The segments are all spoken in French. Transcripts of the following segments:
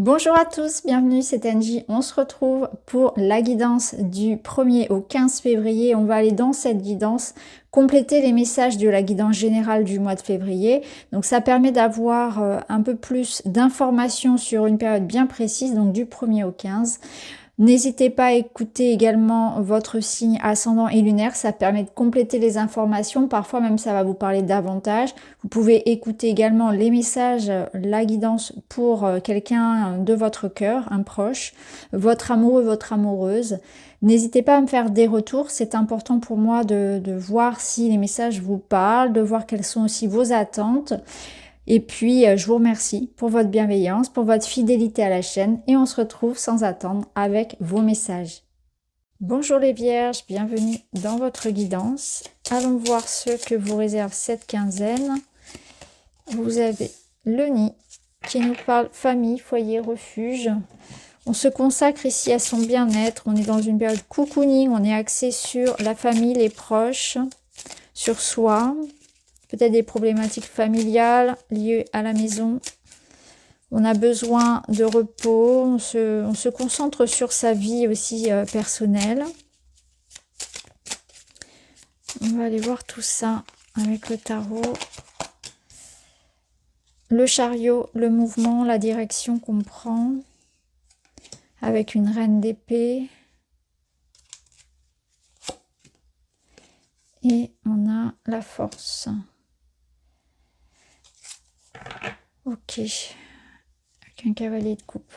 Bonjour à tous, bienvenue, c'est Angie. On se retrouve pour la guidance du 1er au 15 février. On va aller dans cette guidance compléter les messages de la guidance générale du mois de février. Donc ça permet d'avoir un peu plus d'informations sur une période bien précise, donc du 1er au 15. N'hésitez pas à écouter également votre signe ascendant et lunaire, ça permet de compléter les informations, parfois même ça va vous parler davantage. Vous pouvez écouter également les messages, la guidance pour quelqu'un de votre cœur, un proche, votre amoureux, votre amoureuse. N'hésitez pas à me faire des retours, c'est important pour moi de voir si les messages vous parlent, de voir quelles sont aussi vos attentes. Et puis, je vous remercie pour votre bienveillance, pour votre fidélité à la chaîne et on se retrouve sans attendre avec vos messages. Bonjour les vierges, bienvenue dans votre guidance. Allons voir ce que vous réserve cette quinzaine. Vous avez le nid qui nous parle famille, foyer, refuge. On se consacre ici à son bien-être. On est dans une période cocooning, on est axé sur la famille, les proches, sur soi. Peut-être des problématiques familiales liées à la maison. On a besoin de repos, on se concentre sur sa vie aussi personnelle. On va aller voir tout ça avec le tarot. Le chariot, le mouvement, la direction qu'on prend. Avec une reine d'épée. Et on a la force. Ok, avec un cavalier de coupe.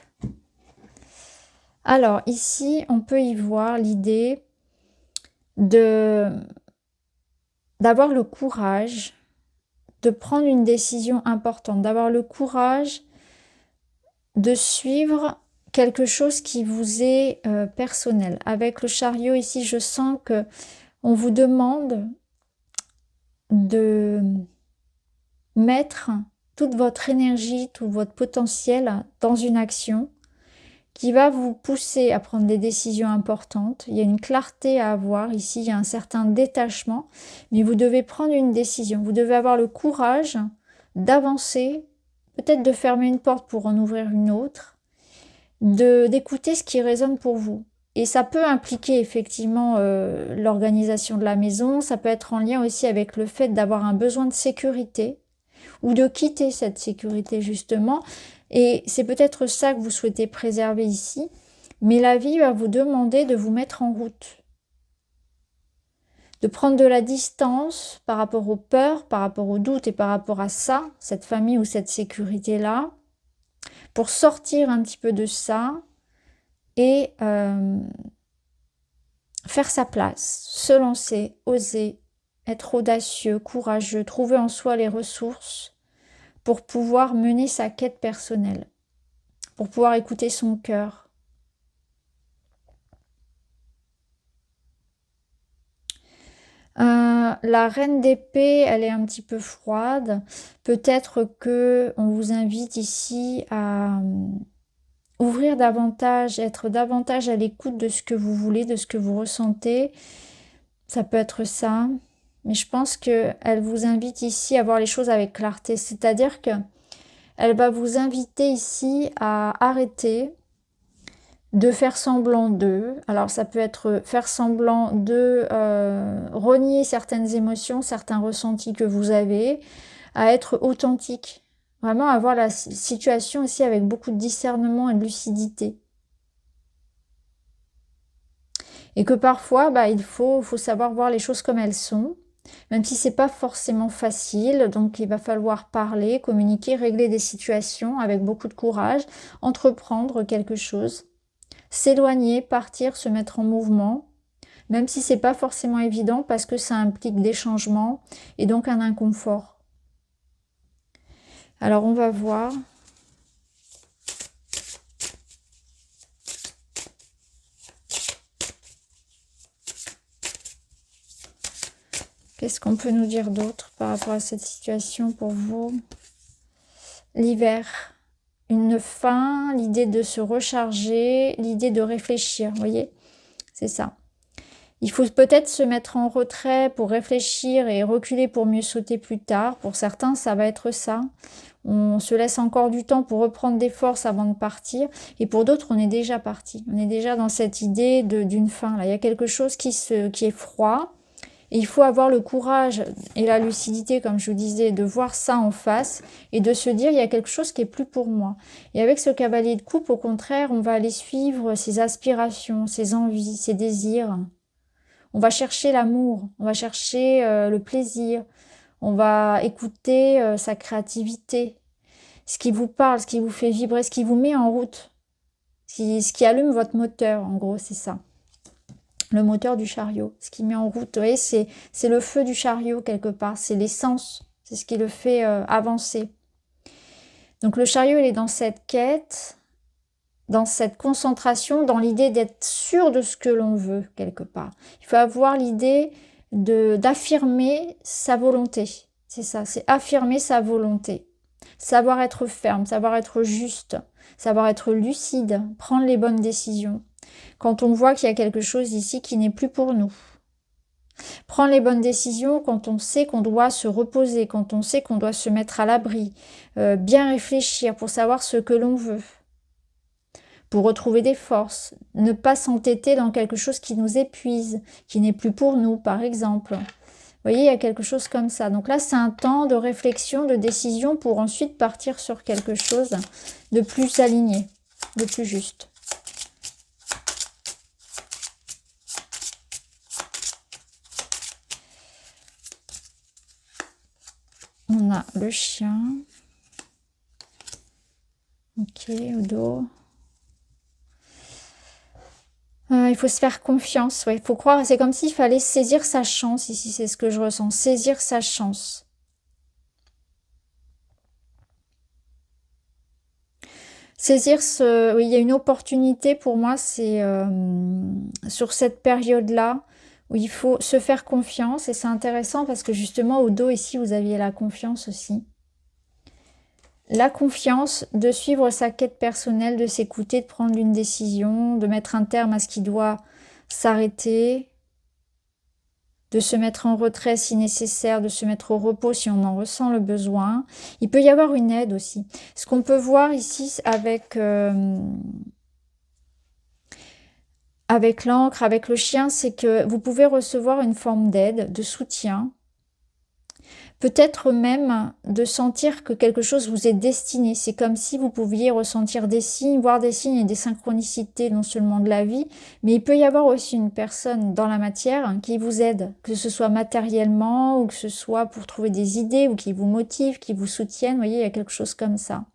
Alors ici, on peut y voir l'idée d'avoir le courage de prendre une décision importante, d'avoir le courage de suivre quelque chose qui vous est personnel. Avec le chariot ici, je sens que on vous demande de mettre toute votre énergie, tout votre potentiel dans une action qui va vous pousser à prendre des décisions importantes. Il y a une clarté à avoir ici, il y a un certain détachement, mais vous devez prendre une décision. Vous devez avoir le courage d'avancer, peut-être de fermer une porte pour en ouvrir une autre, d'écouter ce qui résonne pour vous. Et ça peut impliquer effectivement l'organisation de la maison, ça peut être en lien aussi avec le fait d'avoir un besoin de sécurité, ou de quitter cette sécurité justement, et c'est peut-être ça que vous souhaitez préserver ici, mais la vie va vous demander de vous mettre en route, de prendre de la distance par rapport aux peurs, par rapport aux doutes et par rapport à ça, cette famille ou cette sécurité-là, pour sortir un petit peu de ça et faire sa place, se lancer, oser, être audacieux, courageux, trouver en soi les ressources pour pouvoir mener sa quête personnelle, pour pouvoir écouter son cœur. La reine d'épée, elle est un petit peu froide. Peut-être que on vous invite ici à ouvrir davantage, être davantage à l'écoute de ce que vous voulez, de ce que vous ressentez. Ça peut être ça. Mais je pense qu'elle vous invite ici à voir les choses avec clarté. C'est-à-dire que elle va vous inviter ici à arrêter de faire semblant d'eux. Alors ça peut être faire semblant de renier certaines émotions, certains ressentis que vous avez, à être authentique. Vraiment avoir la situation ici avec beaucoup de discernement et de lucidité. Et que parfois, il faut savoir voir les choses comme elles sont. Même si c'est pas forcément facile, donc il va falloir parler, communiquer, régler des situations avec beaucoup de courage, entreprendre quelque chose, s'éloigner, partir, se mettre en mouvement, même si c'est pas forcément évident parce que ça implique des changements et donc un inconfort. Alors on va voir. Qu'est-ce qu'on peut nous dire d'autre par rapport à cette situation pour vous? L'hiver, une fin, l'idée de se recharger, l'idée de réfléchir, vous voyez? C'est ça. Il faut peut-être se mettre en retrait pour réfléchir et reculer pour mieux sauter plus tard. Pour certains, ça va être ça. On se laisse encore du temps pour reprendre des forces avant de partir. Et pour d'autres, on est déjà parti. On est déjà dans cette idée d'une fin. Là, il y a quelque chose qui est froid. Et il faut avoir le courage et la lucidité, comme je vous disais, de voir ça en face et de se dire, il y a quelque chose qui est plus pour moi. Et avec ce cavalier de coupe, au contraire, on va aller suivre ses aspirations, ses envies, ses désirs. On va chercher l'amour, on va chercher le plaisir, on va écouter sa créativité, ce qui vous parle, ce qui vous fait vibrer, ce qui vous met en route, ce qui allume votre moteur, en gros, c'est ça. Le moteur du chariot, ce qui met en route, vous voyez, c'est le feu du chariot quelque part, c'est l'essence, c'est ce qui le fait avancer. Donc le chariot, il est dans cette quête, dans cette concentration, dans l'idée d'être sûr de ce que l'on veut quelque part. Il faut avoir l'idée d'affirmer sa volonté. C'est ça, c'est affirmer sa volonté. Savoir être ferme, savoir être juste, savoir être lucide, prendre les bonnes décisions. Quand on voit qu'il y a quelque chose ici qui n'est plus pour nous. Prendre les bonnes décisions quand on sait qu'on doit se reposer, quand on sait qu'on doit se mettre à l'abri, bien réfléchir pour savoir ce que l'on veut, pour retrouver des forces, ne pas s'entêter dans quelque chose qui nous épuise, qui n'est plus pour nous, par exemple. Vous voyez, il y a quelque chose comme ça. Donc là, c'est un temps de réflexion, de décision pour ensuite partir sur quelque chose de plus aligné, de plus juste. On a le chien. Ok, au dos. Il faut se faire confiance, ouais. Il faut croire, c'est comme s'il fallait saisir sa chance, ici, c'est ce que je ressens, saisir sa chance. Saisir oui, il y a une opportunité pour moi, c'est sur cette période-là, où il faut se faire confiance, et c'est intéressant parce que justement, au dos, ici, vous aviez la confiance aussi. La confiance de suivre sa quête personnelle, de s'écouter, de prendre une décision, de mettre un terme à ce qui doit s'arrêter, de se mettre en retrait si nécessaire, de se mettre au repos si on en ressent le besoin. Il peut y avoir une aide aussi. Ce qu'on peut voir ici avec l'encre, avec le chien, c'est que vous pouvez recevoir une forme d'aide, de soutien. Peut-être même de sentir que quelque chose vous est destiné. C'est comme si vous pouviez ressentir des signes, voir des signes et des synchronicités, non seulement de la vie, mais il peut y avoir aussi une personne dans la matière qui vous aide, que ce soit matériellement ou que ce soit pour trouver des idées ou qui vous motive, qui vous soutienne. Vous voyez, il y a quelque chose comme ça.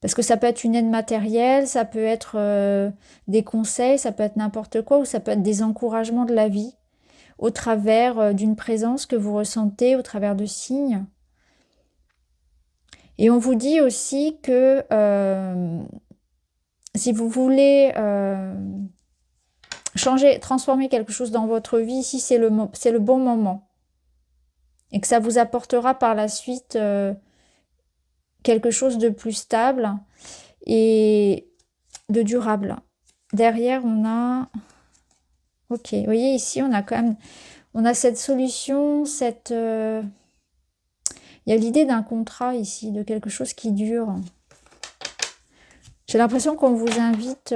Parce que ça peut être une aide matérielle, ça peut être des conseils, ça peut être n'importe quoi, ou ça peut être des encouragements de la vie, au travers d'une présence que vous ressentez, au travers de signes. Et on vous dit aussi que si vous voulez changer, transformer quelque chose dans votre vie, ici c'est le bon moment. Et que ça vous apportera par la suite quelque chose de plus stable et de durable. Derrière, on a... Ok, vous voyez ici, on a quand même... On a cette solution, cette... Il y a l'idée d'un contrat ici, de quelque chose qui dure. J'ai l'impression qu'on vous invite...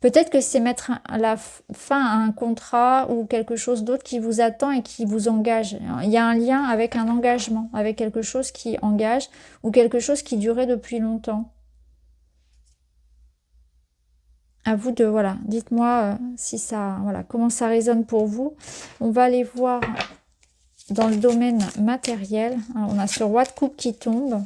Peut-être que c'est mettre la fin à un contrat ou quelque chose d'autre qui vous attend et qui vous engage. Il y a un lien avec un engagement, avec quelque chose qui engage ou quelque chose qui durait depuis longtemps. À vous de, voilà, dites-moi si ça, voilà, comment ça résonne pour vous. On va aller voir dans le domaine matériel. Alors, on a ce roi de coupe qui tombe.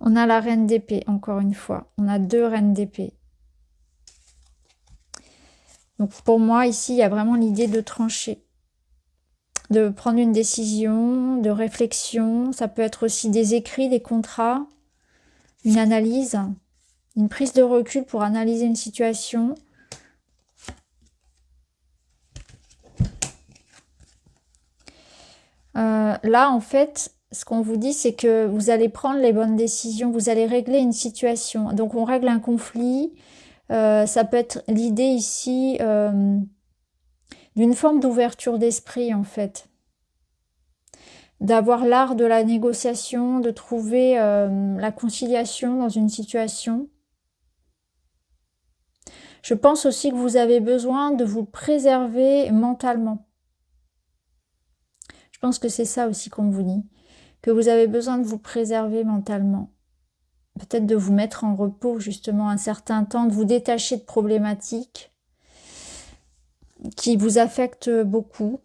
On a la reine d'épée, encore une fois. On a deux reines d'épée. Donc pour moi, ici, il y a vraiment l'idée de trancher. De prendre une décision, de réflexion. Ça peut être aussi des écrits, des contrats, une analyse, une prise de recul pour analyser une situation. là, en fait, ce qu'on vous dit, c'est que vous allez prendre les bonnes décisions, vous allez régler une situation. Donc, on règle un conflit. Ça peut être l'idée ici d'une forme d'ouverture d'esprit, en fait. D'avoir l'art de la négociation, de trouver la conciliation dans une situation. Je pense aussi que vous avez besoin de vous préserver mentalement. Je pense que c'est ça aussi qu'on vous dit. Que vous avez besoin de vous préserver mentalement. Peut-être de vous mettre en repos justement un certain temps, de vous détacher de problématiques qui vous affectent beaucoup.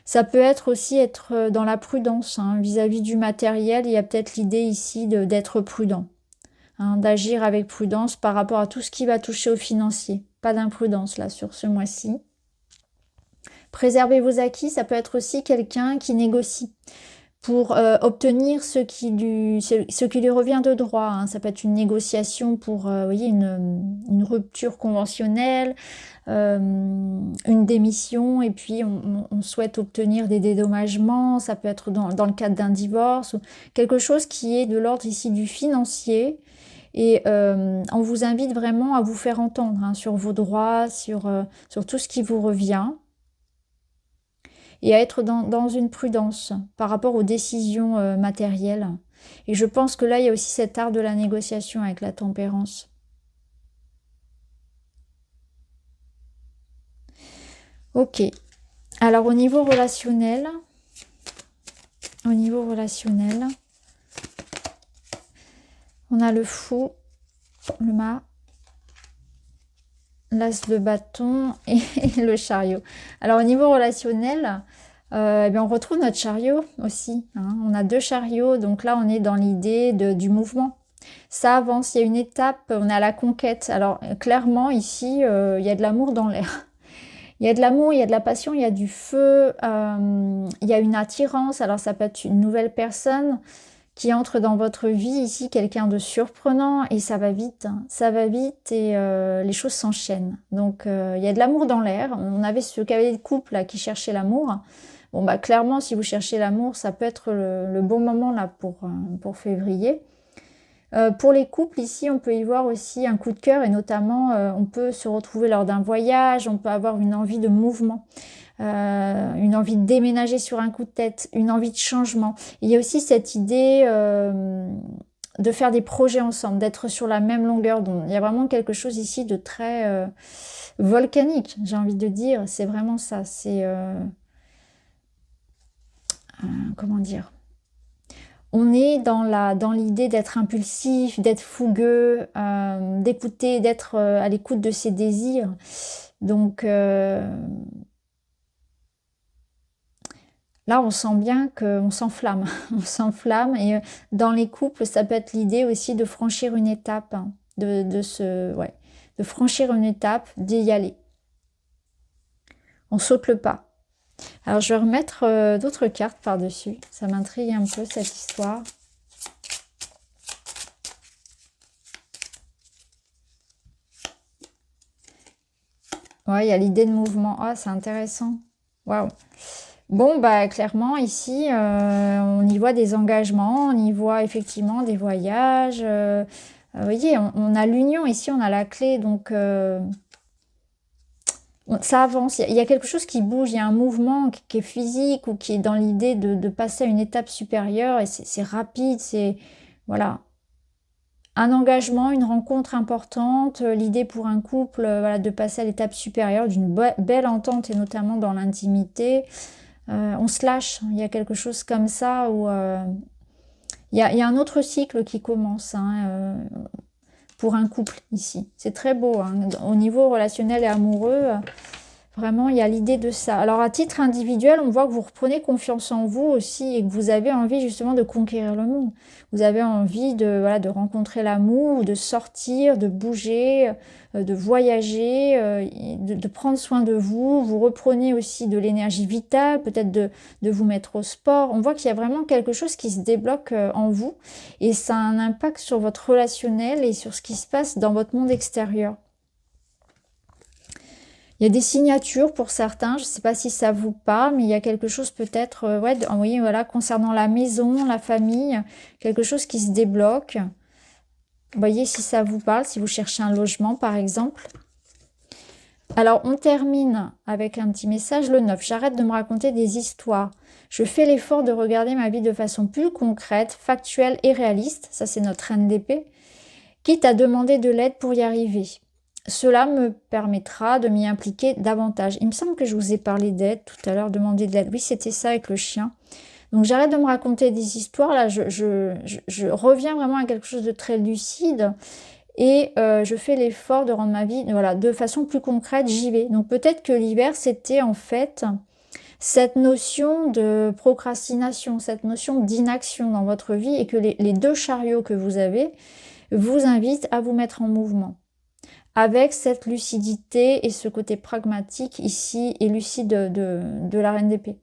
Ça peut être aussi être dans la prudence vis-à-vis du matériel. Il y a peut-être l'idée ici d'être prudent, d'agir avec prudence par rapport à tout ce qui va toucher au financier. Pas d'imprudence là sur ce mois-ci. Préserver vos acquis, ça peut être aussi quelqu'un qui négocie pour obtenir ce qui lui revient de droit. Ça peut être une négociation pour voyez, une rupture conventionnelle, une démission, et puis on souhaite obtenir des dédommagements. Ça peut être dans le cadre d'un divorce, ou quelque chose qui est de l'ordre ici du financier. Et on vous invite vraiment à vous faire entendre sur vos droits, sur tout ce qui vous revient. Et à être dans une prudence par rapport aux décisions matérielles. Et je pense que là, il y a aussi cet art de la négociation avec la tempérance. Ok. Alors, au niveau relationnel, on a le fou, le mât, l'as de bâton et le chariot. Alors, au niveau relationnel, on retrouve notre chariot aussi. On a 2 chariots, donc là, on est dans l'idée du mouvement. Ça avance, il y a une étape, on est à la conquête. Alors, clairement, ici, il y a de l'amour dans l'air. Il y a de l'amour, il y a de la passion, il y a du feu, il y a une attirance. Alors, ça peut être une nouvelle personne qui entre dans votre vie ici, quelqu'un de surprenant, et ça va vite. Ça va vite et les choses s'enchaînent. Donc, il y a de l'amour dans l'air. On avait ce cavalier de couple là qui cherchait l'amour. Bon, bah clairement, si vous cherchez l'amour, ça peut être le bon moment là pour février. Pour les couples, ici, on peut y voir aussi un coup de cœur et notamment, on peut se retrouver lors d'un voyage, on peut avoir une envie de mouvement, une envie de déménager sur un coup de tête, une envie de changement. Il y a aussi cette idée de faire des projets ensemble, d'être sur la même longueur d'onde. Il y a vraiment quelque chose ici de très volcanique, j'ai envie de dire. C'est vraiment ça, c'est... comment dire ? On est dans l'idée d'être impulsif, d'être fougueux, d'écouter, d'être à l'écoute de ses désirs. Donc là, on sent bien qu'on s'enflamme. On s'enflamme. Et dans les couples, ça peut être l'idée aussi de franchir une étape, de franchir une étape, d'y aller. On saute le pas. Alors, je vais remettre d'autres cartes par-dessus. Ça m'intrigue un peu, cette histoire. Ouais, il y a l'idée de mouvement. Ah, c'est intéressant. Waouh. Bon, bah, clairement, ici, on y voit des engagements, on y voit effectivement des voyages. Vous voyez, on a l'union ici, on a la clé, donc... ça avance, il y a quelque chose qui bouge, il y a un mouvement qui est physique ou qui est dans l'idée de passer à une étape supérieure et c'est rapide, c'est voilà, un engagement, une rencontre importante, l'idée pour un couple voilà, de passer à l'étape supérieure, d'une belle entente et notamment dans l'intimité. On se lâche, il y a quelque chose comme ça où il y a un autre cycle qui commence pour un couple ici. C'est très beau. Au niveau relationnel et amoureux, vraiment, il y a l'idée de ça. Alors, à titre individuel, on voit que vous reprenez confiance en vous aussi et que vous avez envie justement de conquérir le monde. Vous avez envie de rencontrer l'amour, de sortir, de bouger, de voyager, de prendre soin de vous. Vous reprenez aussi de l'énergie vitale, peut-être de vous mettre au sport. On voit qu'il y a vraiment quelque chose qui se débloque en vous et ça a un impact sur votre relationnel et sur ce qui se passe dans votre monde extérieur. Il y a des signatures pour certains, je ne sais pas si ça vous parle, mais il y a quelque chose peut-être, ouais, vous voyez, voilà, concernant la maison, la famille, quelque chose qui se débloque. Vous voyez si ça vous parle, si vous cherchez un logement par exemple. Alors, on termine avec un petit message, le 9. J'arrête de me raconter des histoires. Je fais l'effort de regarder ma vie de façon plus concrète, factuelle et réaliste. Ça, c'est notre reine d'épée. Quitte à demander de l'aide pour y arriver. Cela me permettra de m'y impliquer davantage. Il me semble que je vous ai parlé d'aide tout à l'heure, demander de l'aide. Oui, c'était ça avec le chien. Donc, j'arrête de me raconter des histoires. Là, je reviens vraiment à quelque chose de très lucide. Et je fais l'effort de rendre ma vie, voilà, de façon plus concrète, j'y vais. Donc peut-être que l'hiver, c'était en fait cette notion de procrastination, cette notion d'inaction dans votre vie et que les deux chariots que vous avez vous invitent à vous mettre en mouvement. Avec cette lucidité et ce côté pragmatique ici et lucide de la Reine d'épée.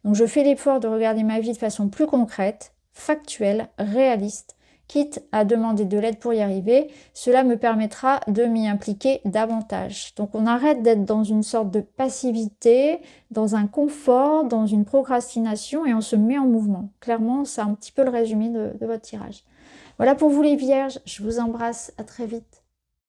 Donc je fais l'effort de regarder ma vie de façon plus concrète, factuelle, réaliste, quitte à demander de l'aide pour y arriver. Cela me permettra de m'y impliquer davantage. Donc on arrête d'être dans une sorte de passivité, dans un confort, dans une procrastination et on se met en mouvement. Clairement, c'est un petit peu le résumé de votre tirage. Voilà pour vous les vierges, je vous embrasse, à très vite.